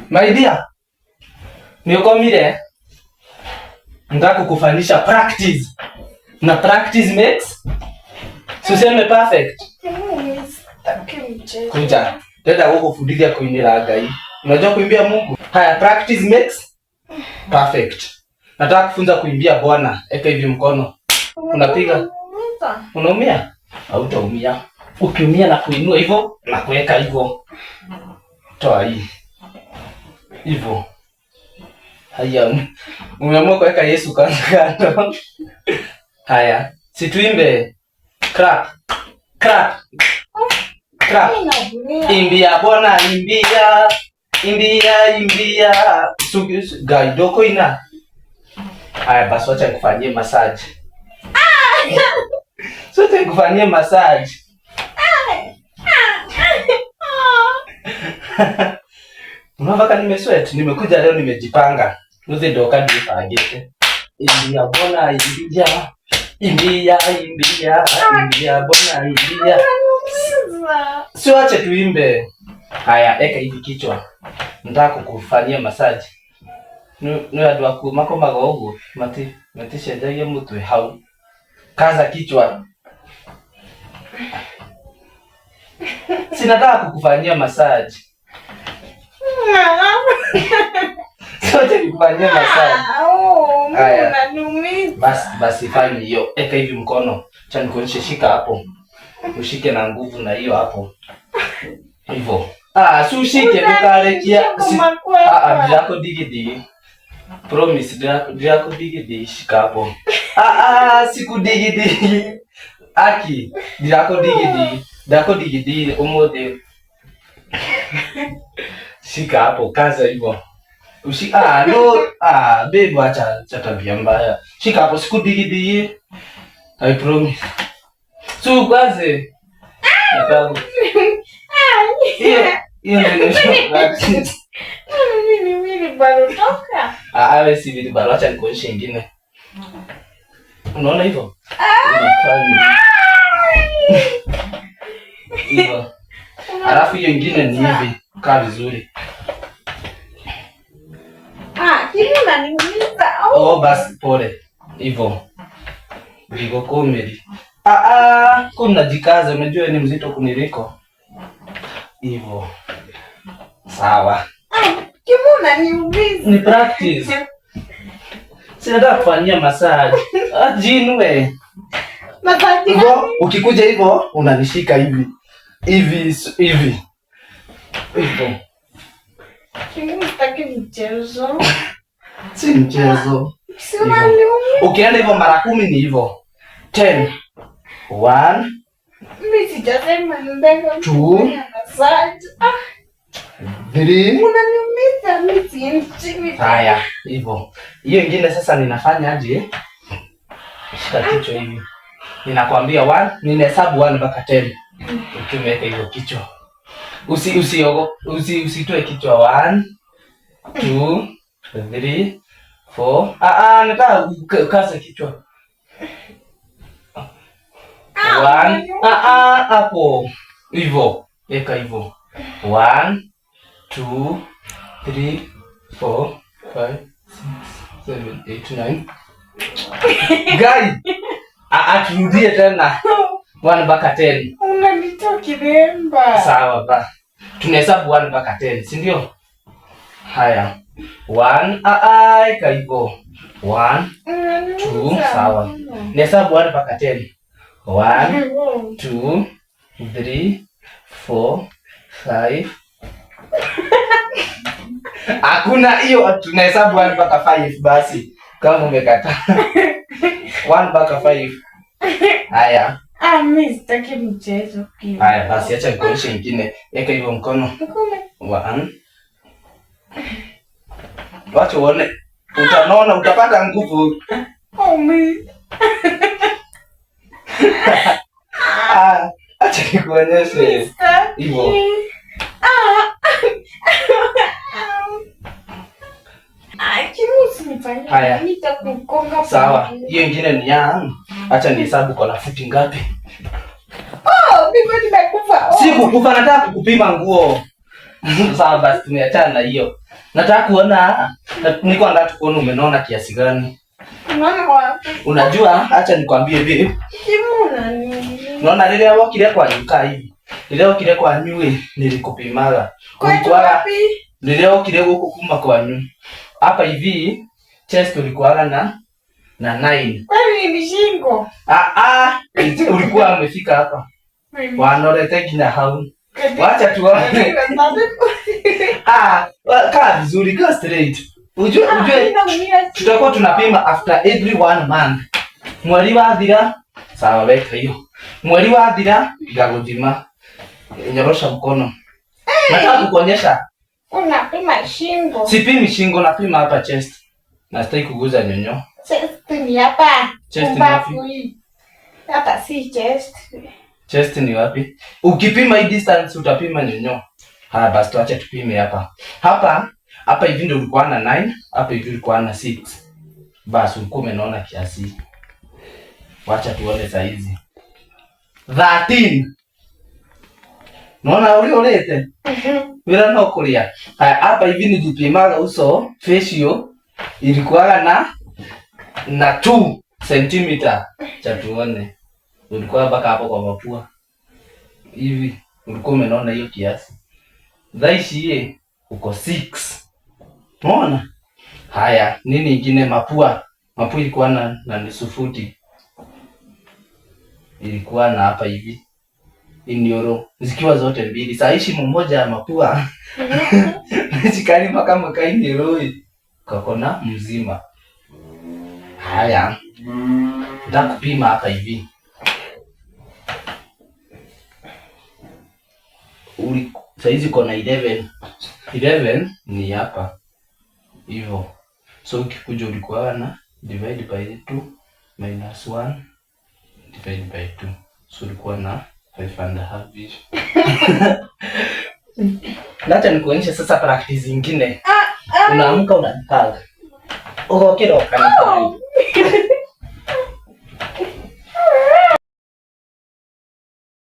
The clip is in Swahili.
My dear. Niokomire. Nataka kukufanyisha practice. Na practice makes Suseme perfect. Kuja. Tenda huko fundisha kuimbia Ngai. Unajua kuimbia Mungu? Haya, practice makes perfect. Nataka kufunza kuimbia Bwana. Eka hivi mkono. Unapiga. Unaumia? Hautaumia. Ukiumia na kuinua hivyo na kuweka hivyo. Toa hii. Hivyo. Haya. Umeamua kuweka Yesu kando. Haya. Situimbe. Clap. Clap. Clap. Imbia Bwana, imbia. Imbia, imbia. Gaidoko ina. Haya basi wacha nikufanyie massage. Sote nikufanyie massage. Unavaka nimesweat, nimekuja leo nimejipanga. Uze doka nifagete. Imbia Bwana, imbia. Imbia, imbia. Imbia Bwana, imbia. Sio acha tuimbe. Haya, eka hivi kichwa. Nataka kukufanyia massage. No adwa ku makoma gogo mati shedaye mutwe hau. Kaza kichwa. Sinataka kukufanyia massage. Sote nikufanyia massage. Haya. Basi fanya hiyo. Eka hivi mkono. Acha nikuonyeshe, shika hapo. Ushike na nguvu na hiyo hapo. Hivyo. Si ushike tukalekia. Dirako digidi. Promise dirako digidi shika hapo. Siku digidi. Aki dirako digidi. Dirako digidi umode. Shika hapo, kaza hivyo. Ushika babe acha tabia mbaya. Shika hapo, siku digidi. I promise. So kaze. Nikago. Hiyo ndio mimi bado toka. Wewe si vile bado, acha nikuonyeshe nyingine. Unaona hivyo? Hivyo. Alafu hiyo nyingine ni hivi, kaa vizuri. Kile unaniuliza. Basi pole. Hivyo. Vigo komedi. Kuna jikaza, unajua ni mzito kuniliko. Hivyo. Sawa. Kile unaniuliza. Ni practice. Sinataka kufanyia massage. Jinwe. Massage. Ukikuja hivyo unanishika hivi. Hivi. Hivyo. Sitaki mchezo. Si mchezo. Ukienda hivyo mara 10 ni hivyo. 10. 1. Mimi sijasema ndio 2. massage. 3. Unaniumiza mimi si. Haya, hivyo. Hiyo nyingine sasa ninafanya aje? Shika kichwa hivi. Ninakwambia 1, ninahesabu 1 mpaka 10. Ukiweka hiyo kichwa. Usitoe kichwa. 1, 2, 3, 4. Nataka ukase kichwa. 1. Hapo. Hivyo. Weka hivyo. 1, 2, 3, 4, 5, 6, 7, 8, 9. Guy. Turudie tena. 1 mpaka 10. Unanitoa kiremba. Sawa ba. Tunahesabu 1 mpaka 10, si ndio? Haya. 1. Kaibo. 1, 2, sawa. Nahesabu 1 mpaka 10. 1, 2, 3, 4, 5. Hakuna hiyo, tunahesabu 1 mpaka 5 basi. Kama umekataa. 1 mpaka 5. Haya. Mimi sitaki mchezo pia. Haya basi acha nikuonyeshe nyingine. Weka hivyo mkono. 1. Wacha uone. Utanona, utapata nguvu. Mimi. Acha nikuonyeshe. Hivyo. Haya. Sawa. Hiyo nyingine ni yangu. Acha nihesabu kwa futi ngapi. Mimi nimekufa. Si kukufa, nataka kukupima nguo. Sawa basi tumeachana na hiyo. Nataka kuona niko nataka kuona umenona kiasi gani. Unaona wapi? Unajua acha nikwambie hivi. Kimuna nini? Unaona lile wokile kwa nyuka hivi. Lile wokile kwa nyue nilikupimaga. Kwa wapi? Lile wokile huko kuma kwa nyu. Hapa hivi chest ulikuwa na 9. Kwani ni shingo? Ulikuwa umefika hapa. Wanolete kina hau. Wacha tuone. Kaa vizuri, kaa straight. Ujue tutakuwa tunapima after every 1 month. Mweri wathira, sawa weka hiyo. Mweri wathira ngaguthima. Nyorosha mkono. Nataka kukuonyesha. Unapima shingo. Sipimi shingo, napima hapa chest. Na sitaki kuguza nyonyo. Chest ni hapa. Chest ni wapi? Hapa si chest. Chest ni wapi? Ukipima hii distance utapima nyonyo. Haya basi tuache tupime hapa. Hapa hivi ndio ulikuwa na 9, hapa hivi ulikuwa na 6. Basi ulikuwa umeona kiasi. Wacha tuone saizi. 13. Naona ulete. Bila no kulia. Hapa hivi nilipimaga uso facial ilikuwa na 2 cm. Cha tuone. Ulikuwa mpaka hapo kwa mapua. Hivi ulikuwa umeona hiyo kiasi. Dhaishi uko 6. Unaona? Haya, nini ingine mapua? Mapua ilikuwa na nusu futi. Ilikuwa na hapa hivi. Inioro zikiwa zote mbili. Saishi mmoja ya mapua. Chikalima kama kaini roi. Kakona mzima. Haya. Nitakupima hapa hivi. Saizi kona 11. 11 ni hapa. Hivyo. So ukikuja ulikuwa na divide by 2 minus 1 divide by 2. So ulikuwa na 5.5 hivi. Acha nikuonyeshe sasa practice nyingine. Unaamka unajipanga. Uko kidogo kana.